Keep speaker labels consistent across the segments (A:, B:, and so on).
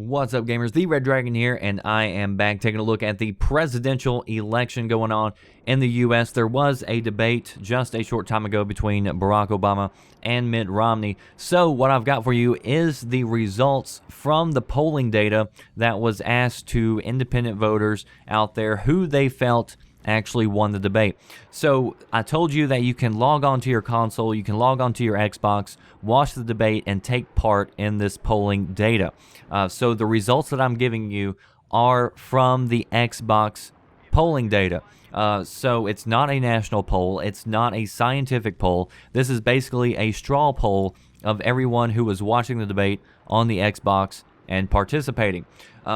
A: What's up, gamers? The Red Dragon here, and I am back taking a look at the presidential election going on in the U.S. There was a debate just a short time ago between Barack Obama and Mitt Romney. So what I've got for you is the results from the polling data that was asked to independent voters out there who they felt actually won the debate. So I told you that you can log on to your console, you can log on to your Xbox, watch the debate, and take part in this polling data. So the results that I'm giving you are from the Xbox polling data. So it's not a national poll, it's not a scientific poll. This is basically a straw poll of everyone who was watching the debate on the Xbox and participating.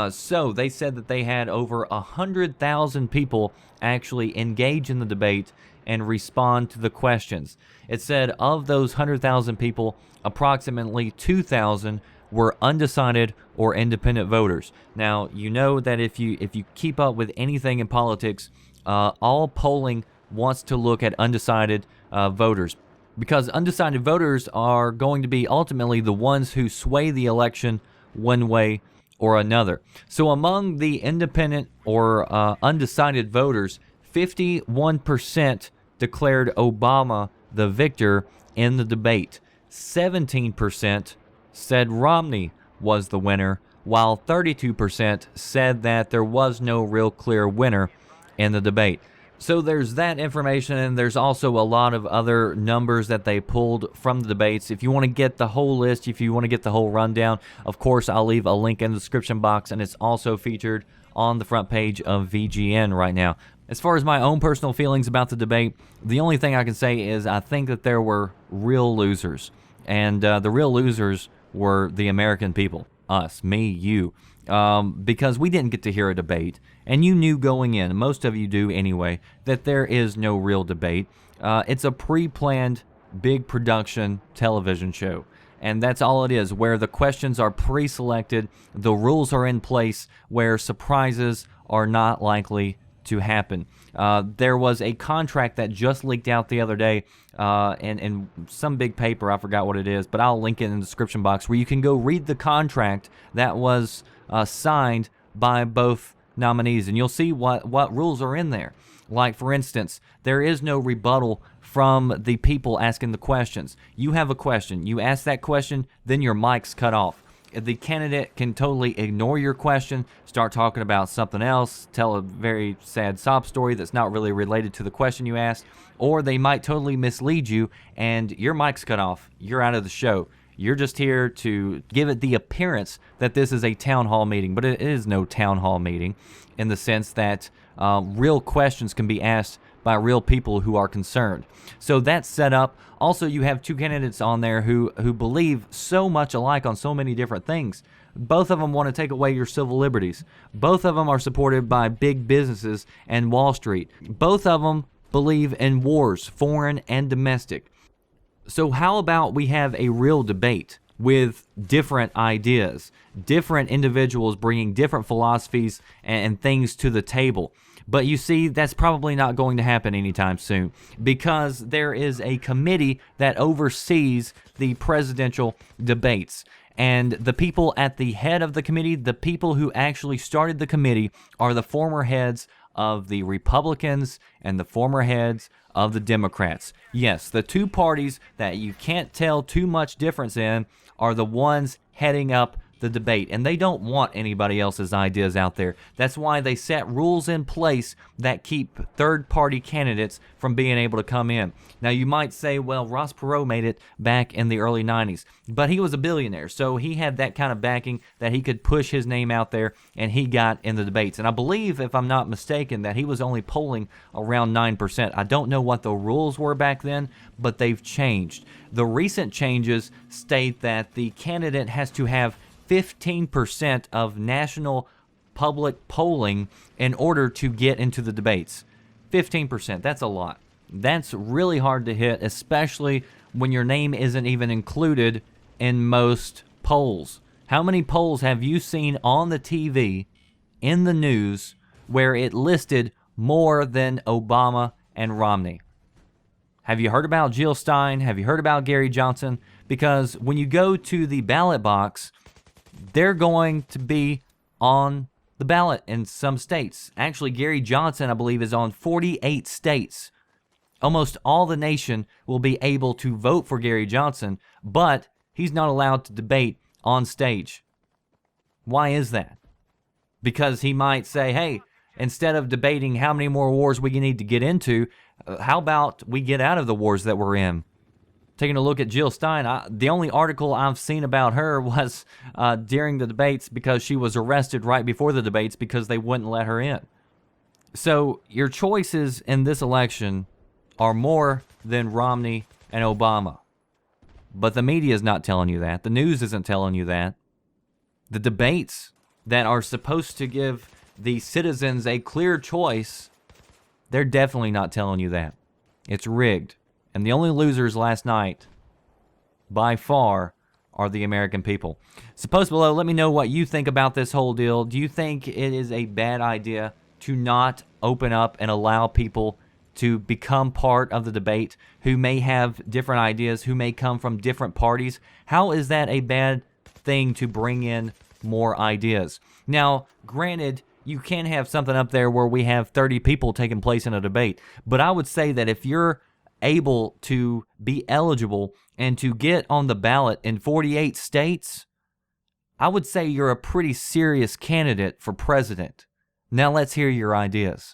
A: So they said that they had over 100,000 people actually engage in the debate and respond to the questions. It said of those 100,000 people, approximately 2,000 were undecided or independent voters. Now, you know that if you keep up with anything in politics, all polling wants to look at undecided voters, because undecided voters are going to be ultimately the ones who sway the election one way or another. So among the independent or undecided voters, 51% declared Obama the victor in the debate. 17% said Romney was the winner, while 32% said that there was no real clear winner in the debate. So there's that information, and there's also a lot of other numbers that they pulled from the debates. If you want to get the whole list, if you want to get the whole rundown, of course, I'll leave a link in the description box, and it's also featured on the front page of VGN right now. As far as my own personal feelings about the debate, the only thing I can say is I think that there were real losers, and the real losers were the American people, us, me, you. Because we didn't get to hear a debate, and you knew going in, most of you do anyway, that there is no real debate. It's a pre-planned, big production television show, and that's all it is, where the questions are pre-selected, the rules are in place, where surprises are not likely to happen. There was a contract that just leaked out the other day in some big paper, I forgot what it is, but I'll link it in the description box, where you can go read the contract that was signed by both nominees, and you'll see what rules are in there. Like, for instance, there is no rebuttal from the people asking the questions. You have a question, you ask that question, then your mic's cut off. The candidate can totally ignore your question, start talking about something else, tell a very sad sob story that's not really related to the question you asked, or they might totally mislead you and your mic's cut off. You're out of the show. You're just here to give it the appearance that this is a town hall meeting, but it is no town hall meeting in the sense that real questions can be asked by real people who are concerned. So that's set up. Also, you have two candidates on there who believe so much alike on so many different things. Both of them want to take away your civil liberties. Both of them are supported by big businesses and Wall Street. Both of them believe in wars, foreign and domestic. So how about we have a real debate with different ideas, different individuals bringing different philosophies and things to the table? But you see, that's probably not going to happen anytime soon, because there is a committee that oversees the presidential debates. And the people at the head of the committee, the people who actually started the committee, are the former heads of the Republicans and the former heads of the Democrats. Yes, the two parties that you can't tell too much difference in are the ones heading up the debate, and they don't want anybody else's ideas out there. That's why they set rules in place that keep third-party candidates from being able to come in. Now, you might say, well, Ross Perot made it back in the early 90s, but he was a billionaire, so he had that kind of backing that he could push his name out there, and he got in the debates. And I believe, if I'm not mistaken, that he was only polling around 9%. I don't know what the rules were back then, but they've changed. The recent changes state that the candidate has to have 15% of national public polling in order to get into the debates. 15%, that's a lot. That's really hard to hit, especially when your name isn't even included in most polls. How many polls have you seen on the TV, in the news, where it listed more than Obama and Romney? Have you heard about Jill Stein? Have you heard about Gary Johnson? Because when you go to the ballot box, they're going to be on the ballot in some states. Actually, Gary Johnson, I believe, is on 48 states. Almost all the nation will be able to vote for Gary Johnson, but he's not allowed to debate on stage. Why is that? Because he might say, hey, instead of debating how many more wars we need to get into, how about we get out of the wars that we're in? Taking a look at Jill Stein, the only article I've seen about her was during the debates, because she was arrested right before the debates because they wouldn't let her in. So your choices in this election are more than Romney and Obama. But the media is not telling you that. The news isn't telling you that. The debates that are supposed to give the citizens a clear choice, they're definitely not telling you that. It's rigged. And the only losers last night, by far, are the American people. So post below, let me know what you think about this whole deal. Do you think it is a bad idea to not open up and allow people to become part of the debate who may have different ideas, who may come from different parties? How is that a bad thing to bring in more ideas? Now, granted, you can have something up there where we have 30 people taking place in a debate, but I would say that if you're able to be eligible and to get on the ballot in 48 states, I would say you're a pretty serious candidate for president. Now let's hear your ideas.